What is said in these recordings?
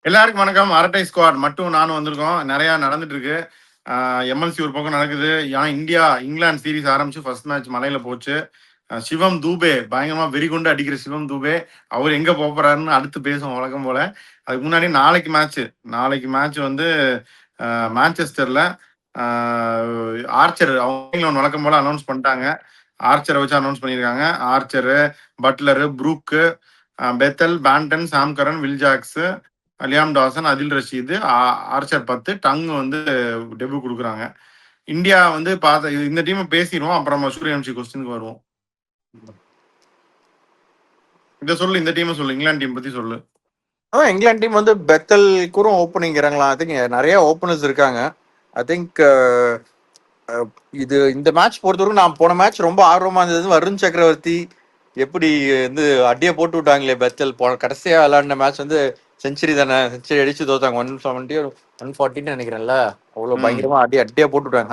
எல்லாருக்கும் வணக்கம். அரட்டை ஸ்குவாட் மட்டும் நானும் வந்திருக்கோம். நிறைய நடந்துட்டு இருக்கு. எம்எல்சி ஒரு பக்கம் நடக்குது. ஏன்னா இந்தியா இங்கிலாந்து சீரிஸ் ஆரம்பிச்சு ஃபர்ஸ்ட் மேட்ச் மலையில போச்சு. சிவம் தூபே பயங்கரமா வெறிகொண்டு அடிக்கிற சிவம் தூபே அவர் எங்க போறாருன்னு அடுத்து பேசுவோம் வழக்கம் போல. அதுக்கு முன்னாடி நாளைக்கு மேட்ச் வந்து மான்செஸ்டர்ல ஆர்ச்சர் அவங்க வழக்கம் போல அனௌன்ஸ் பண்ணிட்டாங்க. ஆர்ச்சரை வச்சு அனௌன்ஸ் பண்ணியிருக்காங்க. Archer, Butler, Brook, Bethel, Banton, Sam Curran, Will Jacks, Liam Dawson, அதில் ரஷீது, ஆர்ச்சர் 10, டங் வந்து டெபு கொடுக்குறாங்க. இந்தியா வந்து பார்த்த இந்த டீமை பேசிடுவோம். அப்புறம் சூரியவம்சி கொஸ்டினுக்கு வருவோம். இந்த டீமை சொல்லு, இங்கிலாந்து டீம் பத்தி சொல்லு. இங்கிலாந்து டீம் வந்து பெத்தல் கூட ஓப்பனிங் இறங்கலாம். ஐ திங்க் நிறைய ஓப்பனர்ஸ் இருக்காங்க. ஐ திங்க் இந்த மேட்ச் பொறுத்தவரைக்கும் நான் போன மேட்ச் ரொம்ப ஆர்வமா இருந்தது. வருண் சக்கரவர்த்தி எப்படி வந்து அடியை போட்டு விட்டாங்களே பெத்தல். கடைசியா விளையாடின மேட்ச் வந்து செஞ்சுரி செஞ்சுரி அடிச்சு தோத்தாங்க. 170 140 நினைக்கிறேன்ல. அவ்வளவு பயங்கரமா அடியா போட்டு விட்டாங்க.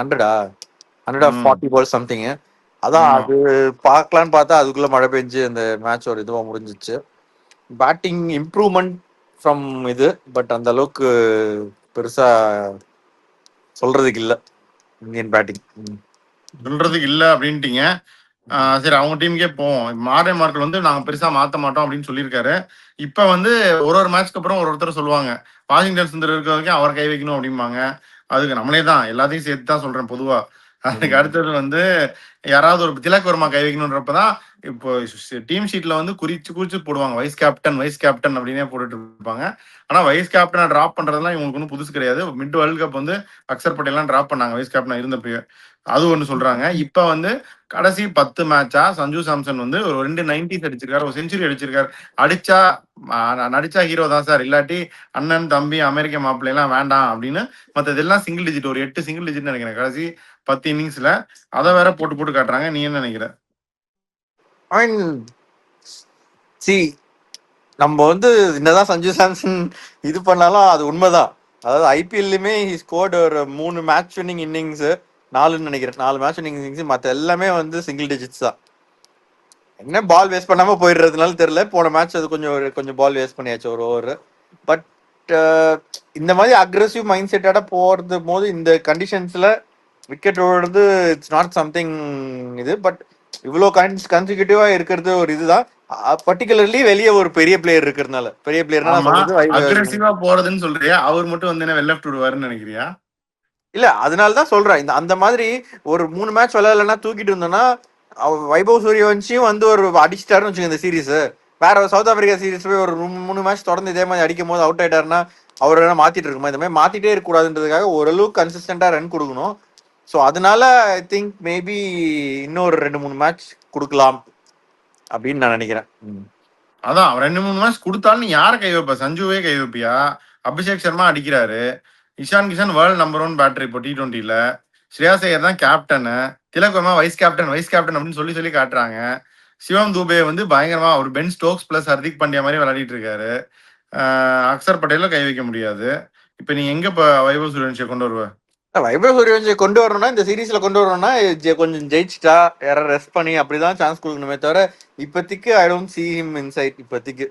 140 பால் சம்திங். அதான் அது பார்க்கலான்னு பார்த்தா அதுக்குள்ள மழை பெஞ்சு அந்த மேட்ச் ஒரு இதுவா முடிஞ்சிச்சு. பேட்டிங் இம்ப்ரூவ்மெண்ட் ஃப்ரம் பட் அந்த அளவுக்கு பெருசா சொல்றதுக்கு இல்ல. இந்தியன் பேட்டிங் சொல்றதுக்கு இல்ல அப்படின்ட்டீங்க. சரி, அவங்க டீமுக்கே போவோம். மார்டன் மார்க்கல் வந்து நாங்க பெருசா மாத்த மாட்டோம் அப்படின்னு சொல்லியிருக்காரு. இப்ப வந்து ஒரு மேட்ச்க்கு அப்புறம் ஒருத்தர் சொல்லுவாங்க, வாஷிங்டன் சுந்தர் இருக்கிற வரைக்கும் அவர் கை வைக்கணும் அப்படிம்பாங்க. அதுக்கு நம்மளே தான் எல்லாத்தையும் சேர்த்து தான் சொல்றேன் பொதுவா. அதுக்கு அடுத்தது வந்து யாராவது ஒரு திலக் வர்மா கை வைக்கணுன்றப்பதான் இப்போ டீம் ஷீட்ல வந்து குறிச்சு போடுவாங்க, வைஸ் கேப்டன் அப்படின்னே போட்டுட்டு இருப்பாங்க. ஆனா வைஸ் கேப்டனை டிராப் பண்றதெல்லாம் இவங்களுக்கு ஒன்றும் புதுசு கிடையாது. மிட் வேர்ல்டு கப் வந்து அக்சர் பட்டேல்லாம் டிராப் பண்ணாங்க வைஸ் கேப்டனா இருந்தப்பயே. அது ஒன்று சொல்றாங்க. இப்ப வந்து கடைசி 10 மேட்சா சஞ்சு சாம்சன் வந்து ஒரு 2 90s அடிச்சிருக்காரு, ஒரு செஞ்சுரி அடிச்சிருக்காரு. நடிச்சா ஹீரோ தான் சார், இல்லாட்டி அண்ணன் தம்பி அமெரிக்க மாப்பிள்ளை எல்லாம் வேண்டாம் அப்படின்னு மற்றதெல்லாம் சிங்கிள் டிஜிட், ஒரு 8 சிங்கிள் டிஜிட் நினைக்கிறேன் கடைசி 10 இன்னிங்ஸ்ல. அதை வேற போட்டு காட்டுறாங்க. நீ என்ன நினைக்கிற? நம்ம வந்து என்னதான் சஞ்சு சாம்சன் இது பண்ணாலும் அது உண்மைதான். அதாவது ஐபிஎல்லுமே ஸ்கோர்டு ஒரு 3 மேட்ச் வின்னிங் இன்னிங்ஸ், 4 நினைக்கிறேன், 4 மேட்ச் வின்னிங் இன்னிங்ஸ். மற்ற எல்லாமே வந்து சிங்கிள் டிஜிட்ஸ் தான். என்ன பால் வேஸ்ட் பண்ணாம போயிடுறதுனால தெரியல. போன மேட்ச் அது கொஞ்சம் பால் வேஸ்ட் பண்ணியாச்சு ஒரு ஓவர். பட் இந்த மாதிரி அக்ரெசிவ் மைண்ட் செட்டோட போறது போது இந்த கண்டிஷன்ஸ்ல விக்கெட் ஓடுறது இட்ஸ் நாட் சம்திங் பட் இவ்வளோ கன்சிக்யூட்டிவா இருக்கிறது ஒரு இதுதான். பர்டிகுலர்லி வெளியே ஒரு பெரிய பிளேயர் இருக்கிறதுனால. பெரிய பிளேயர்னா அக்ரெசிவா போறதுன்னு சொல்றியா? அவர் மட்டும் வந்து என்ன வெள்ளப்ட் விடுவாருன்னு நினைக்கிறியா? இல்ல, அதனாலதான் சொல்றேன். அந்த மாதிரி ஒரு 3 மேட்ச் விளையாடலன்னா தூக்கிட்டு இருந்தோம்னா வைபவ் சூரியவன்சியும் வந்து ஒரு அடிச்சிட்டாருன்னு வச்சுக்கோங்க இந்த சீரீஸ். வேற சவுத் ஆப்பிரிக்கா சீரீஸ் போய் ஒரு 3 மேட்ச் தொடர்ந்து இதே மாதிரி அடிக்கும் போது அவுட் ஆயிட்டாருன்னா அவர் என்ன மாத்திட்டு இருக்குமா? இந்த மாதிரி மாத்திட்டே இருக்க கூடாதுன்றதுக்காக ஓரளவுக்கு கன்சிஸ்டன்டா ரன் கொடுக்கணும். ஸோ அதனால ஐ திங்க் மேபி இன்னொரு 2-3 மேட்ச் கொடுக்கலாம் அப்படின்னு நான் நினைக்கிறேன். அதான் 2-3 மேட்ச் கொடுத்தாலும் யாரை கை வைப்ப? சஞ்சுவே கை வைப்பியா? அபிஷேக் சர்மா அடிக்கிறாரு. Ishan Kishan world number 1 batter இப்போ T20ல. ஸ்ரேயாஸ் ஐயர் தான் கேப்டனு. திலக் வர்மா வைஸ் கேப்டன் அப்படின்னு சொல்லி காட்டுறாங்க. சிவம் தூபே வந்து பயங்கரமா ஒரு Ben Stokes plus Hardik Pandya மாதிரி விளையாடிட்டு இருக்காரு. அக்சர் பட்டேல கை வைக்க முடியாது. இப்ப நீ எங்க வைபவ் சூரியவன்சியை கொண்டு வருவ? வைபவ் சூரியவன்சியை கொண்டு வரணும்னா இந்த சீரீஸ்ல கொண்டு வரணும்னா கொஞ்சம் ஜெயிச்சிட்டா யாரும் ரெஸ்ட் பண்ணி அப்படிதான் சான்ஸ் கொடுக்கணுமே தவிர இப்போதைக்கு I don't see him inside இப்போதைக்கு.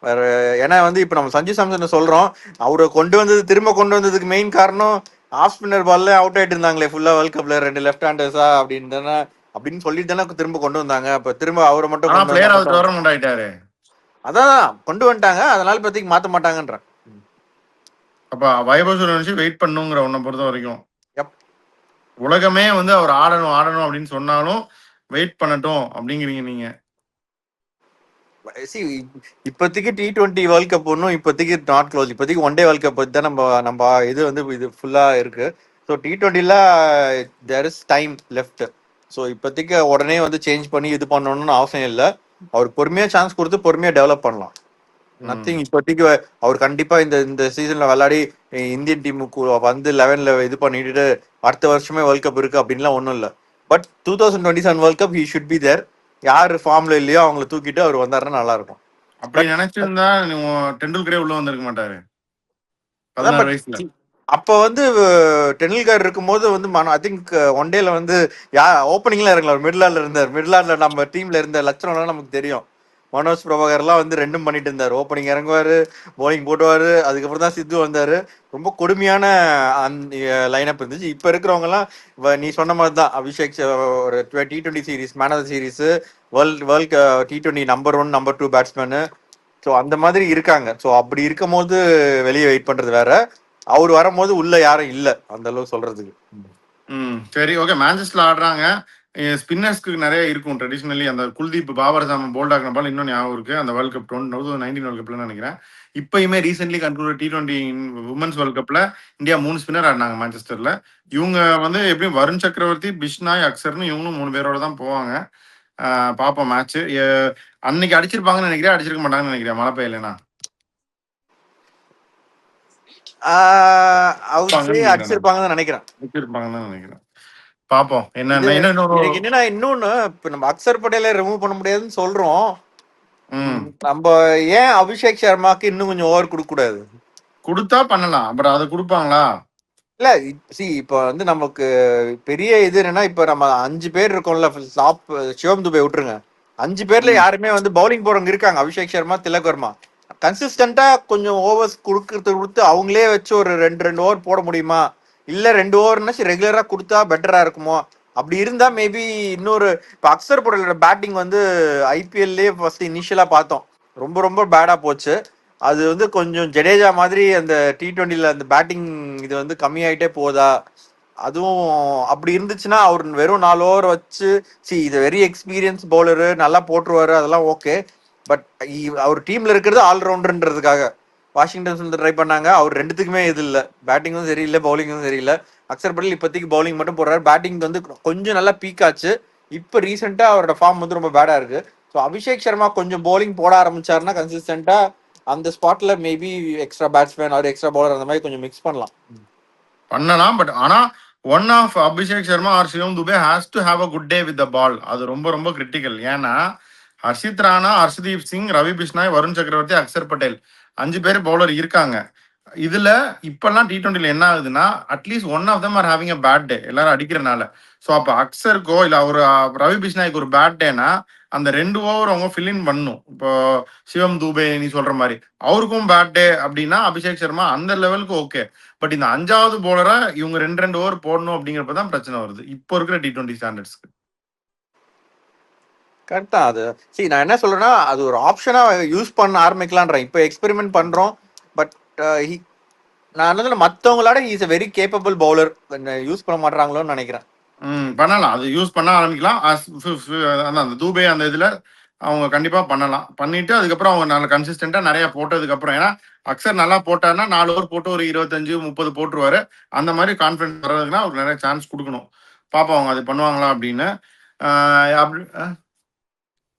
வேற ஏன்னா வந்து இப்ப நம்ம சஞ்சு சாம்சன் சொல்றோம், அவரை திரும்ப கொண்டு வந்ததுக்கு மெயின் காரணம் ஆஃப் ஸ்பின்னர் பால்ல அவுட் ஆயிட்டு இருந்தாங்களே ஃபுல்லா வேர்ல்ட் கப்ல 2 லெஃப்ட் ஹேண்டர்ஸா அப்படின்னு சொல்லிட்டு தானே திரும்ப கொண்டு வந்தாங்க. அப்ப திரும்ப அவரை மட்டும் அதான் கொண்டு வந்துட்டாங்க. அதனால இப்போதைக்கு மாத்த மாட்டாங்கன்ற. அப்ப வைபவ் சூரியவன்சி வெயிட் பண்ணுங்கிற உன்னை பொறுத்த வரைக்கும் உலகமே வந்து அவர் ஆடணும் அப்படின்னு சொன்னாலும் வெயிட் பண்ணட்டும் அப்படிங்கிறீங்க நீங்க? இப்போதைக்கு T20 வேர்ல்ட் கப் ஒன்றும் இப்போதைக்கு நாட் க்ளோஸ். இப்போதைக்கு ஒன் டே வேர்ல்ட் கப் தான் நம்ம இது ஃபுல்லா இருக்கு. ஸோ T20ல there is time left. So இப்போதைக்கு உடனே வந்து சேஞ்ச் பண்ணி இது பண்ணணும்னு அவசியம் இல்லை. அவருக்கு பொறுமையா சான்ஸ் கொடுத்து பொறுமையா டெவலப் பண்ணலாம். நத்திங் இப்போதைக்கு அவர் கண்டிப்பா இந்த சீசன்ல விளையாடி இந்தியன் டீமுக்கு வந்து 11ல இது பண்ணிட்டு அடுத்த வருஷமே வேர்ல்ட் கப் இருக்கு அப்படின்லாம் ஒன்றும் இல்லை. But 2027 world cup he should be there. யாரு ஃபார்ம்ல இல்லையோ அவங்களை தூக்கிட்டு அவர் வந்தாருன்னா நல்லா இருக்கும். அப்படி நினைச்சிருந்தா டெண்டுல்கரே உள்ள வந்திருக்க மாட்டாரு 16 வயசுல. அப்ப வந்து டெண்டுல்கர் இருக்கும்போது வந்து ஐ திங்க் ஒன் டேல வந்து ஓப்பனிங்ல இறங்கலாம். மிடில் ஆர்டர்ல நம்ம டீம்ல இருந்த லட்சணம்லாம் நமக்கு தெரியும். மனோஜ் பிரபாகர்லாம் வந்து ரெண்டும் பண்ணிட்டு இருந்தாரு. ஓப்பனிங் இறங்குவாரு, bowling போடுவாரு. அதுக்கப்புறம் தான் சித்து வந்தாரு. ரொம்ப கொடுமையான லைனப் இருந்துச்சு. இப்ப இருக்கிறவங்க எல்லாம் நீ சொன்ன மாதிரி தான். அபிஷேக் ஒரு T20 series man of the series, world T20 number 1 number 2 பேட்ஸ்மேனு. ஸோ அந்த மாதிரி இருக்காங்க. ஸோ அப்படி இருக்கும் போது வெளியே வெயிட் பண்றது வேற, அவர் வரும்போது உள்ள யாரும் இல்ல அந்த அளவு சொல்றதுக்கு. சரி, ஓகே. மான்செஸ்டர்ல ஆடுறாங்க. ஸ்பின்னர்ஸ்க்கு நிறைய இருக்கும் ட்ரெடிஷ்னலி. அந்த குல்தீப் பாபர் சாமி போல்ட் ஆகின பால் இன்னும் ஞாபகம் இருக்கு. அந்த வேர்ல்ட் கப் 2019 வேர்ல்ட் கப்ல நினைக்கிறேன். இப்பயுமே recently conclude T20 women's world கப்ல இந்தியா 3 ஸ்பின்னர் ஆடினாங்க மான்செஸ்டர்ல. இவங்க வந்து எப்படியும் வருண் சக்கரவர்த்தி, பிஷ்னாய், அக்சர்னு இவங்களும் 3 பேரோட தான் போவாங்க. பாப்போம் மேட்ச். அன்னைக்கு அடிச்சிருப்பாங்கன்னு நினைக்கிறேன், அடிச்சிருக்க மாட்டாங்கன்னு நினைக்கிறேன் மழை பெய்யலனா. அடிச்சிருப்பாங்கன்னு நினைக்கிறேன். அடிச்சிருப்பாங்கன்னு நினைக்கிறேன். பாப்போம் என்ன எனக்கு என்னன்னா இன்னொன்னு, இப்ப நம்ம அக்சர் பட்டேல ரிமூவ் பண்ண முடியாதுன்னு சொல்றோம். நம்ம ஏன் அபிஷேக் சர்மாக்கு இன்னும் கொஞ்சம் ஓவர் கொடுக்க கூடாது? கொடுத்தா பண்ணலாம், அப்புறம் அதை கொடுப்பாங்களா? இல்ல இப்ப வந்து நமக்கு பெரிய இது என்னன்னா, இப்ப நம்ம 5 பேர் இருக்கோம்ல, சிவம் துபே விட்டுருங்க, 5 பேர்ல யாருமே வந்து பவுலிங் போறவங்க இருக்காங்க. அபிஷேக் சர்மா, திலக் வர்மா கன்சிஸ்டன்டா கொஞ்சம் ஓவர்ஸ் கொடுத்து அவங்களே வச்சு ஒரு 2 ஓவர் போட முடியுமா? இல்ல 2 ஓவர்னா ரெகுலரா கொடுத்தா பெட்டரா இருக்குமோ? அப்படி இருந்தா மேபி இன்னொரு இப்ப அக்சர் பட்டேலோட பேட்டிங் வந்து ஐபிஎல்லே ஃபர்ஸ்ட் இனிஷியலா பார்த்தோம், ரொம்ப ரொம்ப பேடா போச்சு. அது வந்து கொஞ்சம் ஜடேஜா மாதிரி அந்த T20ல அந்த பேட்டிங் இது வந்து கம்மியாயிட்டே போதா? அதுவும் அப்படி இருந்துச்சுன்னா அவர் வெறும் 4 ஓவர் வச்சு இது வெரி எக்ஸ்பீரியன்ஸ் பவுலரு, நல்லா போட்டுருவாரு, அதெல்லாம் ஓகே. பட் அவர் டீம்ல இருக்கிறது ஆல்ரவுண்டர்ன்றதுக்காக வாஷிங்டன் சுந்தர் ட்ரை பண்ணாங்க. அவர் ரெண்டுத்துக்குமே இது இல்லை, பேட்டிங்கும் சரியில்லை, பவுலிங்கும் சரியில்லை. அக்சர் பட்டேல் இப்போதைக்கு பவுலிங் மட்டும் போடுறாரு. பேட்டிங் வந்து கொஞ்சம் நல்லா பீக் ஆச்சு. இப்போ ரீசெண்டா அவரோட ஃபார்ம் வந்து ரொம்ப பேடா இருக்கு. ஸோ அபிஷேக் சர்மா கொஞ்சம் பவுலிங் போட ஆரம்பிச்சாருன்னா கன்சிஸ்டன்டா அந்த ஸ்பாட்ல maybe extra batsman or extra bowler அந்த மாதிரி கொஞ்சம் மிக்ஸ் பண்ணலாம். பட் ஆனா one of Abhishek Sharma or Shivam Dube has to have a good day with the ball. அது ரொம்ப ரொம்ப கிரிட்டிக்கல். ஏன்னா ஹர்ஷித் ராணா, ஹர்ஷ்தீப் சிங், ரவி பிஷ்னாய், வருண் சக்கரவர்த்தி, அக்சர் பட்டேல் 5 பேர் பவுலர் இருக்காங்க. இதுல இப்பெல்லாம் T20ல என்ன ஆகுதுன்னா at least one of them are having a bad day, எல்லாரும் அடிக்கிறனால. ஸோ அப்போ அக்சருக்கோ இல்லை ஒரு ரவி பிஷ்னாய்க்கு ஒரு பேட் டேனா அந்த 2 ஓவர் அவங்க ஃபில் இன் பண்ணும். இப்போ சிவம் தூபே நீ சொல்ற மாதிரி அவருக்கும் பேட் டே அப்படின்னா அபிஷேக் சர்மா அந்த லெவலுக்கு ஓகே. பட் இந்த 5வது போலரை இவங்க 2 ஓவர் போடணும் அப்படிங்கிறப்ப தான் பிரச்சனை வருது இப்போ இருக்கிற T20 ஸ்டாண்டர்ட்ஸ்க்கு. கரெக்டா அது. நான் என்ன சொல்றேன்னா, அது ஒரு ஆப்ஷனா யூஸ் பண்ண ஆரம்பிக்கலான்றேன். இப்போ எக்ஸ்பெரிமெண்ட் பண்றோம். பட் நான் வந்து மற்றவங்களோட is a very capable bowler, use பண்ண மாட்டாங்களோன்னு நினைக்கிறேன். பண்ணலாம், அது யூஸ் பண்ண ஆரம்பிக்கலாம். அந்த தூபே அந்த இதுல அவங்க கண்டிப்பா பண்ணலாம். பண்ணிட்டு அதுக்கப்புறம் அவங்க நல்ல கன்சிஸ்டன்டா நிறைய போட்டதுக்கு அப்புறம், ஏன்னா அக்சர் நல்லா போட்டாருன்னா 4 ஓவர் போட்டு ஒரு 25 30 போட்டுருவாரு. அந்த மாதிரி கான்ஃபிடன்ஸ் வர்றதுக்குன்னா அவருக்கு நிறைய சான்ஸ் கொடுக்கணும். பாப்போம் அவங்க அது பண்ணுவாங்களா அப்படின்னு. அப்படி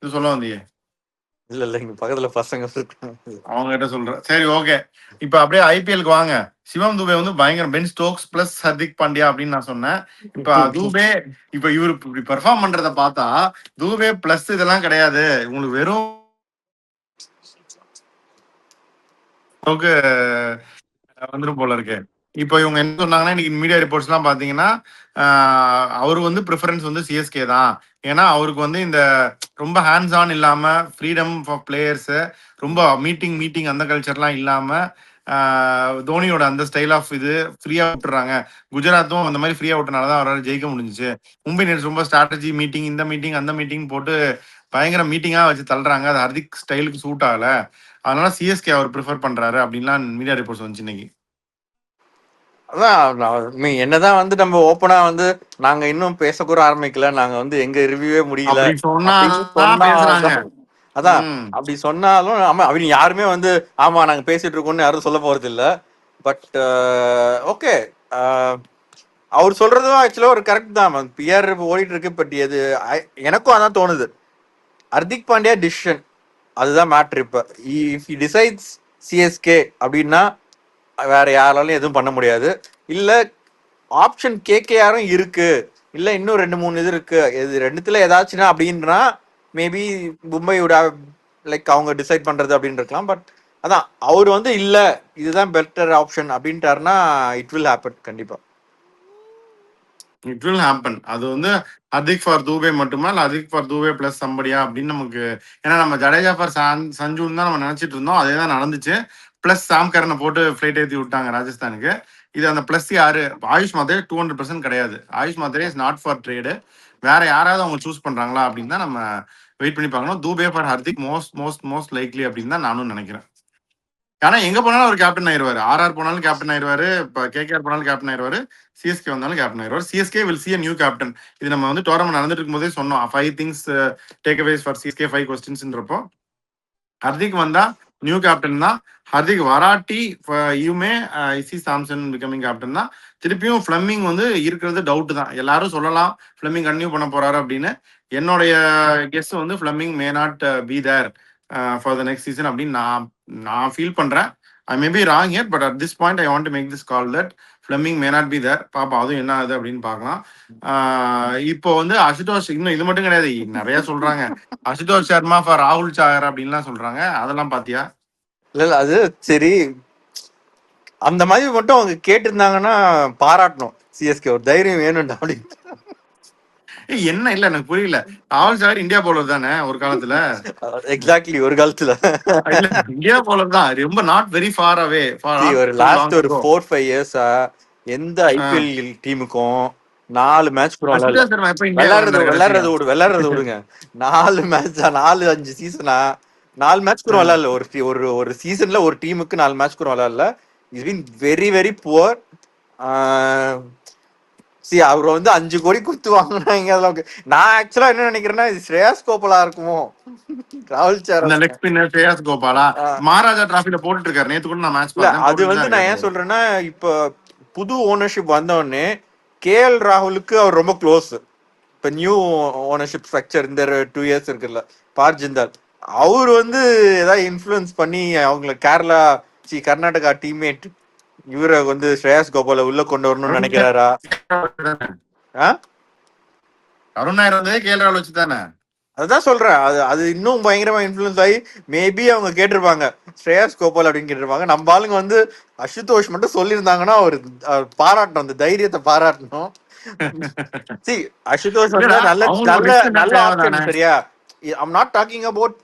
இது சொல்ல வந்தியே? இல்ல இங்க பக்கத்துல பசங்க அவங்க கிட்ட சொல்றேன். சரி, ஓகே. இப்ப அப்படியே ஐபிஎல்க்கு வாங்க. சிவம் துபே வந்து பயங்கர pen Stokes plus Hardik Pandya அப்படின்னு நான் சொன்னேன். இப்ப தூபே இப்ப இவரு இப்படி பெர்ஃபார்ம் பண்றத பார்த்தா தூபே பிளஸ் இதெல்லாம் கிடையாது, உங்களுக்கு வெறும் வந்துடும் போல இருக்கு. இப்போ இவங்க என்ன சொன்னாங்கன்னா, இன்னைக்கு மீடியா ரிப்போர்ட்ஸ் எல்லாம் பாத்தீங்கன்னா அவரு வந்து ப்ரிஃபரன்ஸ் வந்து சிஎஸ்கே தான். ஏன்னா அவருக்கு வந்து இந்த ரொம்ப ஹேண்ட்ஸ் ஆன் இல்லாம ஃப்ரீடம் ஃபார் பிளேயர்ஸ், ரொம்ப மீட்டிங் அந்த கல்ச்சர்லாம் இல்லாம தோனியோட அந்த ஸ்டைல் ஆஃப் இது ஃப்ரீயா விட்டுறாங்க. குஜராத்தும் அந்த மாதிரி ஃப்ரீயா விட்டனாலதான் அவரால் ஜெயிக்க முடிஞ்சிச்சு. மும்பை இந்தியன்ஸ் ரொம்ப ஸ்ட்ராட்டஜி மீட்டிங், இந்த மீட்டிங் அந்த மீட்டிங் போட்டு பயங்கர மீட்டிங்கா வச்சு தள்ளுறாங்க. அது ஹர்திக் ஸ்டைலுக்கு சூட் ஆகல. அதனால சிஎஸ்கே அவர் ப்ரிஃபர் பண்றாரு அப்படின்லாம் மீடியா ரிப்போர்ட்ஸ் வந்துச்சு இன்னைக்கு. அதான் என்னதான் வந்து நம்ம ஓப்பனா வந்து நாங்க இன்னும் பேசக்கூட ஆரம்பிக்கல, நாங்க வந்து எங்க ரிவ்யூவே முடியல பேசுறாங்க. அதான் அப்படி சொன்னாலும் ஆமா அவங்க யாருமே வந்து ஆமா நாங்க பேசிட்டு இருக்கோம்னு யாரும் சொல்ல போறது இல்ல. பட் ஓகே, அவர் சொல்றதும் ஆக்சுவலா ஒரு கரெக்ட் தான். பிஆர் ஓடிட்டு இருக்கு. பட் எது எனக்கும் அதான் தோணுது, ஹர்திக் பாண்டியா டிசிஷன் அதுதான் மேட்ரு. இப்ப இஃப் ஹி டிசைட்ஸ் சிஎஸ்கே அப்படின்னா வேற யாராலும் எதுவும் பண்ண முடியாது. இல்ல ஆப்ஷன் கேகேஆரும் இருக்கு, இல்ல இன்னும் 2 3 இது இருக்கு, இது ரெண்டுத்துல ஏதாச்சுன்னா அப்படின்னா மேபி மும்பையோட லைக் அவங்க டிசைட் பண்றது அப்படின்னு இருக்கலாம். பட் அதான் அவர் வந்து இல்ல இதுதான் பெட்டர் ஆப்ஷன் அப்படின்ட்டாருன்னா இட் வில் ஹேப்பன். கண்டிப்பா இட் வில் ஹேப்பன். அது வந்து ஹர்திக் ஃபார் தூபே மட்டுமா இல்ல ஹர்திக் ஃபார் தூபே பிளஸ் சம்படியா அப்படின்னு நமக்கு, ஏன்னா நம்ம ஜடேஜா ஃபார் சஞ்சுன்னு தான் நம்ம நினைச்சிட்டு இருந்தோம். அதே தான் நடந்துச்சு. பிளஸ் சாம் கரனை போட்டு ஃபிளைட் ஏற்றி விட்டாங்க ராஜஸ்தானுக்கு. இது அந்த பிளஸ் யாரு? ஆயுஷ் மாத்ரே 200% கிடையாது. AYUSH Mhatre is not for trade. வேற யாராவது அவங்க சூஸ் பண்றாங்களா அப்படின்னு தான் நம்ம வெயிட் பண்ணி பார்க்கணும். Dube for Hardik most most most likely அப்படின்னு தான் நானும் நினைக்கிறேன். ஆனா எங்க போனாலும் அவர் கேப்டன் ஆயிருவாரு. ஆர்ஆர் போனாலும் கேப்டன் ஆயிருவாரு. இப்ப கேகேஆர் போனாலும் கேப்டன் ஆயிருவாரு. சிஎஸ்கே வந்தாலும் கேப்டன் ஆயிருவாரு. CSK will see a new captain. இது நம்ம வந்து டோர்னமெண்ட் நடந்துட்டு இருக்கும்போதே சொன்னோம். 5 things takeaways for CSK 5 கொஸ்டின்ஸ்ன்றப்போ ஹர்திக் வந்தா நியூ கேப்டன் தான். ஹர்திக் வராட்டி you may see Samson becoming captain தான். திருப்பியும் ஃபிளமிங் வந்து இருக்கிறது டவுட் தான். எல்லாரும் சொல்லலாம் ஃபிளமிங் கன்டினியூ பண்ண போறாரு அப்படின்னு. என்னுடைய கெஸ் வந்து Fleming may not be there for the next season அப்படின்னு நான் ஃபீல் பண்றேன். I may be wrong here, but at this point I want to make this call that Fleming may not be there. பாப்பா அதுவும் என்ன ஆகுது அப்படின்னு பார்க்கலாம். இப்போ வந்து அசுதோஷ் இன்னும் இது மட்டும் கிடையாது, நிறைய சொல்றாங்க. அசுதோஷ் சர்மா ஃபார் ராகுல் சாகர் அப்படின்லாம் சொல்றாங்க. அதெல்லாம் பாத்தியா? இல்ல அது சரி, அந்த மாதிரி மட்டும் அவங்க கேட்டிருந்தாங்கன்னா பாராட்டணும். சிஎஸ்கே ஒரு தைரியம் வேணும்டா அப்படின்னு. என்ன இல்ல எனக்கு புரியல. ராகுல் சாகர் இந்தியா பவுலர் தானே ஒரு காலத்துல. எக்ஸாக்ட்லி ஒரு காலத்துல இல்ல இந்தியா பவுலர் தான், ரொம்ப நாட் வெரி ஃபார் அவே. ஒரு லாஸ்ட் ஒரு 4-5 இயர்ஸா எந்த ஐபிஎல் டீமுக்கும் 4 மேட்ச் விளையாடுறது விடுங்க. 4 மேட்ச் 4-5 சீசனா 4 மேட்ச் கூட விளையாடல. ஒரு சீசன்ல ஒரு டீமுக்கு 4 மேட்ச் கூட விளையாடல. Is been very very poor. அவர் வந்து 5 கோடி கொடுத்து வாங்கினாங்க. அதுல நான் ஆக்சுவலா என்ன நினைக்கிறேன்னா இது ஸ்ரேயாஸ் கோபாலா இருக்குமோ. ராகுல் சார் லெக் ஸ்பின்னர் ஸ்ரேயாஸ் கோபாலா மகாராஜா டிராஃபில போட்டுட்டு இருக்காரு. நேத்து கூட நான் மேட்ச் பார்த்தேன். அது வந்து நான் ஏன் சொல்றேன்னா இப்ப புது ஓனர்ஷிப் வந்தோடனே கேஎல் ராகுலுக்கு அவர் ரொம்ப க்ளோஸ். இப்ப நியூ ஓனர்ஷிப் ஸ்ட்ரக்சர் இந்த 2 இயர்ஸ் இருக்குல்ல, பார்ஜிந்தால் அவர் வந்து ஏதாவது இன்ஃபுளுன்ஸ் பண்ணி அவங்கள கேரளா கர்நாடகா டீம்மேட் இவரை வந்து ஸ்ரேயாஸ் கோபால உள்ள கொண்டு வரணும்னு நினைக்கிறாரா? அருண் நாயர் வந்ததே கேஎல் ராகுல் வச்சு தானே. அதுதான் சொல்றேன். அது இன்னும் பயங்கரமா இன்ஃபுளுன்ஸ் ஆகி மேபி அவங்க கேட்டிருப்பாங்க ஸ்ரேயாஸ் கோபால் அப்படின்னு கேட்டிருப்பாங்க. நம்ம ஆளுங்க வந்து அசுதோஷ் மட்டும் சொல்லியிருந்தாங்கன்னா ஒரு பாராட்டணும், அந்த தைரியத்தை பாராட்டணும். அசுதோஷ் வந்து நல்ல ஆப்ஷன். சரியா, I'm not talking about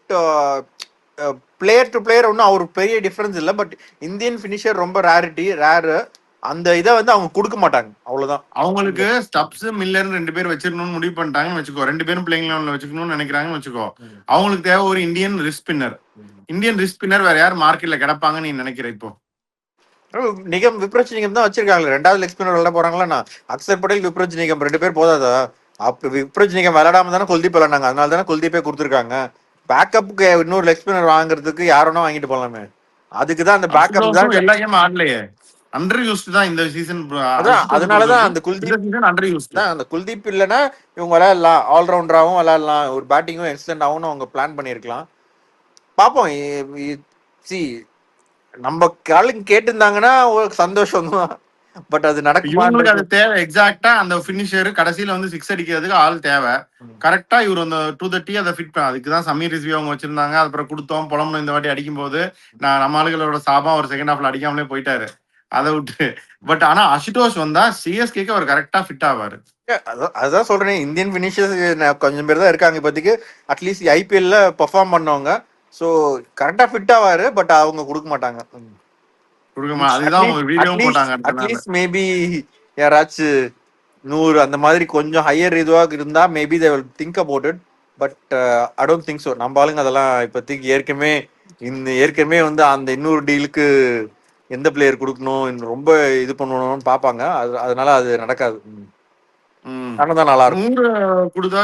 player to player. ஒன்றும் அவர் பெரிய டிஃபரன்ஸ் இல்லை. பட் இந்தியன் ஃபினிஷர் ரொம்ப ரேரு. அந்த இதை வந்து அவங்க கொடுக்க மாட்டாங்க, அவ்வளவுதான். அவங்களுக்கு ஸ்டப்ஸ் மில்லர் 2 பேர் வச்சிருக்கணும்னு முடிவு பண்ணிட்டாங்கன்னு வச்சுக்கோ. 2 பேரும் பிளேயிங் லெவல்ல வச்சுக்கணும்னு நினைக்கிறாங்கன்னு வச்சுக்கோ. அவங்களுக்கு தேவை ஒரு Indian risk spinner. Indian risk spinner வேற யார் மார்க்கெட்ல கிடப்பாங்கன்னு நீ நினைக்கிற? இப்போ நிகம் விப்ரஜ் நிகம் தான் வச்சிருக்காங்க. 2வது லெக் ஸ்பின்னர் விளையாட போறாங்களா? அக்சர் பட்டேல் விப்ரஜ் நிகம் 2 பேர் போதாதா? அப்ப விப்ரஜ் நிகம் விளையாடாம தானே குல்தீப் விளையாண்டாங்க. அதனால தானே குல்தீப்பே கொடுத்துருக்காங்க. பேக்கப்புக்கு இன்னொரு லெக் ஸ்பின்னர் வாங்குறதுக்கு யாரோனா வாங்கிட்டு போலாமே. அதுக்குதான் அந்த பேக்கப் தான். எல்லா கேம் ஆடலையே, அண்டர் யூஸ்ட் தான் இந்த சீசன். அதனாலதான் அந்த குல்தீப் அண்டர் யூஸ்ட் தான். அந்த குல்தீப் இல்லைன்னா இவங்க விளையாடலாம், ஆல்ரவுண்டராகவும் விளையாடலாம், ஒரு பேட்டிங்கும் எக்ஸ்டெண்ட் ஆகும் அவங்க பிளான் பண்ணிருக்கலாம். பாப்போம். நம்ம காலுக்கு கேட்டிருந்தாங்கன்னா ஒரு சந்தோஷம் தான். பட் அது நடக்குமா? அது தேவை எக்ஸாக்டா அந்த பினிஷர் கடைசியில வந்து 6 அடிக்கிறதுக்கு ஆள் தேவை. கரெக்டா இவர் அந்த 230 அதை ஃபிட் பண்ண. அதுக்குதான் சமீர் ரிஸ்வி அவங்க வச்சிருந்தாங்க. அப்புறம் கொடுத்தோம் புலம்பு. இந்த வாட்டி அடிக்கும் போது நம்ம ஆளுகளோட சாபம் ஒரு செகண்ட் ஹாஃப்ல அடிக்காமலே போயிட்டாரு. அதை விட்டு பட் ஆனா அசுதோஷ் வந்தா சிஎஸ்கேக்கு அவர் கரெக்டா ஃபிட் ஆவாரு. அதான் சொல்றேன், இந்தியன் பினிஷர்ஸ் கொஞ்சம் பேர் தான் இருக்காங்க இப்போதைக்கு. அட்லீஸ்ட் ஐபிஎல்ல பெர்ஃபார்ம் பண்ணவங்க. ஸோ கரெக்டா ஃபிட் ஆவாரு. பட் அவங்க கொடுக்க மாட்டாங்க. அட்லீஸ்ட் மேபி யாராச்சும் 100 அந்த மாதிரி கொஞ்சம் ஹையர் இதுவாக இருந்தா maybe they will think about it. But I don't think so. நம்ம ஆளுங்க அதெல்லாம் இப்போதைக்கு ஏற்கனவே வந்து அந்த இன்னொரு டீலுக்கு எந்த பிளேயர் கொடுக்கணும் ரொம்ப இது பண்ணணும்னு பார்ப்பாங்க. அதனால அது நடக்காது. தான் நல்லா இருக்கும். 100 கொடுத்தா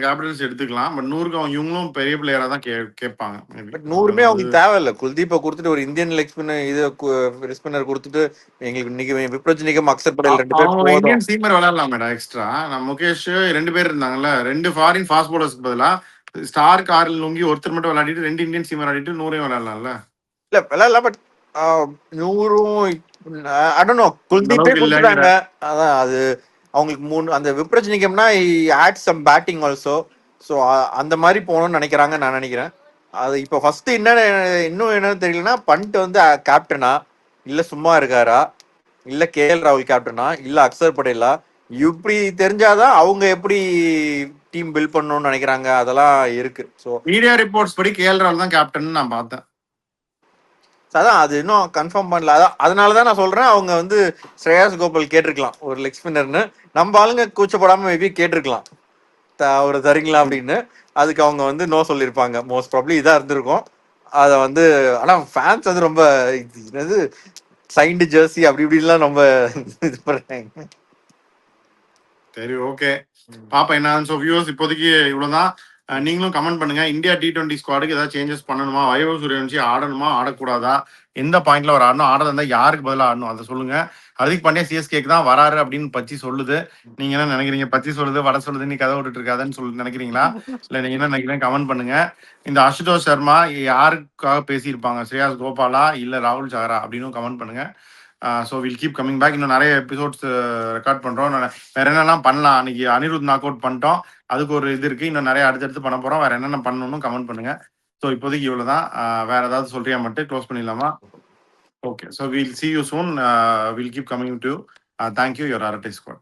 கேபிட்டல்ஸ் எடுத்துக்கலாம். பட் 100க்கு அவங்க இவங்களும் பெரிய பிளேயரா தான் கேட்பாங்க. பட் 100மே அவங்களுக்கு தேவையில்ல. குல்தீப்பை கொடுத்துட்டு ஒரு இந்தியன் லெக் ஸ்பின்னர் ஸ்பின்னர் கொடுத்துட்டு எங்களுக்கு இன்னைக்கு விப்ரஜ் நிகம் அக்சர் பட்டேல் 2 பேர் இந்தியன் சீமர் விளையாடலாம் மேடம். எக்ஸ்ட்ரா நம்ம முகேஷ் 2 பேர் இருந்தாங்கல்ல, 2 ஃபாரின் ஃபாஸ்ட் பவுலர்ஸ்க்கு பதிலா ஸ்டார் காரில் நுங்கி ஒருத்தர் மட்டும் விளையாடிட்டு 2 இந்தியன் சீமர் ஆடிட்டு 100 விளையாடலாம்ல. இல்ல விளையாடலாம். But 100 I don't know. குல்தீப்பே கொடுத்துட்டாங்க. அதான் அது அவங்களுக்கு 3 அந்த விப்ரஜ் நிகம்னா add some batting also. So அந்த மாதிரி போகணும்னு நினைக்கிறாங்க நான் நினைக்கிறேன். அது இப்போ ஃபர்ஸ்ட் இன்னும் என்னன்னு தெரியலன்னா பண்ட் வந்து கேப்டனா இல்ல சும்மா இருக்காரா, இல்ல கேஎல் ராகுல் கேப்டனா, இல்ல அக்சர் பட்டேலா, இப்படி தெரிஞ்சாதான் அவங்க எப்படி டீம் பில்ட் பண்ணணும்னு நினைக்கிறாங்க, அதெல்லாம் இருக்கு. ஸோ மீடியா ரிப்போர்ட்ஸ் படி கேஎல் ராகுல் தான் கேப்டன் நான் பார்த்தேன். அதான் அது இன்னும் கன்ஃபார்ம் பண்ணல. அதான் அதனாலதான் நான் சொல்றேன், அவங்க வந்து ஸ்ரேயாஸ் கோபால் கேட்டிருக்கலாம் ஒரு லெக் ஸ்பின்னர்னு. நம்ம ஆளுங்க கூச்சப்படாம மேபி கேட்டிருக்கலாம் அவரை தரீங்களா அப்படின்னு. அதுக்கு அவங்க வந்து நோ சொல்லியிருப்பாங்க, மோஸ்ட் ப்ராப்ளி இதா இருந்திருக்கும். அத வந்து ஆனா ஃபேன்ஸ் வந்து ரொம்ப என்னது சைன்டு ஜெர்சி அப்படி இப்படிலாம் ரொம்ப இது பண்றாங்க. சரி, ஓகே, பாப்பா என்ன. ஸோ வியூவர்ஸ் இப்போதைக்கு இவ்வளவுதான். நீங்களும் கமெண்ட் பண்ணுங்க. இந்தியா T20 ஸ்குவாடுக்கு ஏதாவது சேஞ்சஸ் பண்ணணுமா? வைபவ் சூரியவன்சி ஆடணுமா ஆடக்கூடாதா? எந்த பாயிண்ட்ல அவர் ஆடணும்? ஆடல இருந்தா யாருக்கு பதிலாக ஆடணும் அதை சொல்லுங்க. ஹர்திக் பாண்டியா சிஎஸ்கேக்கு தான் வராரு அப்படின்னு பச்சி சொல்லுது. நீங்க என்ன நினைக்கிறீங்க? பச்சி சொல்லுது, வட சொல்லுது, நீ கதை விட்டுட்டு இருக்காதுன்னு சொல்லி நினைக்கிறீங்களா? இல்ல நீங்க என்ன நினைக்கிறீங்க? கமெண்ட் பண்ணுங்க. இந்த அசுதோஷ் சர்மா யாருக்காக பேசியிருப்பாங்க? ஸ்ரேயாஸ் கோபாலா இல்ல ராகுல் சஹரா அப்படின்னு கமெண்ட் பண்ணுங்க. So will keep coming back. இன்னும் நிறைய எபிசோட்ஸ் ரெக்கார்ட் பண்றோம். வேற என்னெல்லாம் பண்ணலாம்? அன்னைக்கு அனிருத் நாக் அவுட் பண்ணிட்டோம், அதுக்கு ஒரு இது இருக்கு. இன்னும் நிறைய அடுத்தடுத்து பண்ண போறோம். வேற என்னென்ன பண்ணணும்னு கமெண்ட் பண்ணுங்க. ஸோ இப்போதைக்கு இவ்வளவுதான். வேற ஏதாவது சொல்றியா மட்டும் க்ளோஸ் பண்ணிடலாமா? Okay, so will see you soon. We'll keep coming to you. Thank you, your RT squad.